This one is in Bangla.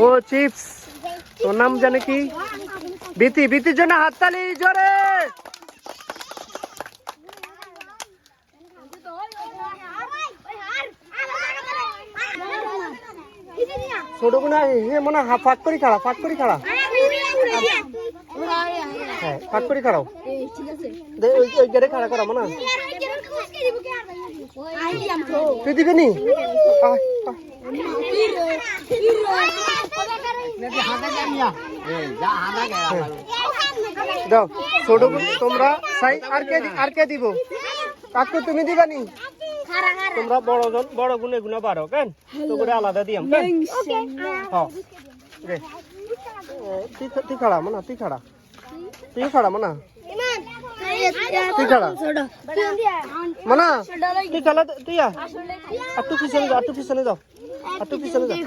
ও চিপস, তোর নাম জানে কি? বিতি, বিতির জন্য হাততালি জোরে। ছোট গুনা মনে ফাঁক করি খাড়া, ফাঁক করি খাড়া, হ্যাঁ ফাঁক করি খাড়াও, ওই গেটে খাড়া করা মনে তুই দিবি নি? দাও ছোট তোমরা আর কে দিব? কাকু তুমি দিবা নি? তোমরা বড় গুনে গুনা পারো কেন? তো করে আলাদা দিয়াম কেন? হ্যাঁ রে তুই খাড়া মনা, তুই খাড়া মনা, তুই খাড়া মনা, তুই খেলা তুই আর একটু পিছনে যাও, একটু পিছনে যাও, একটু পিছনে যাও।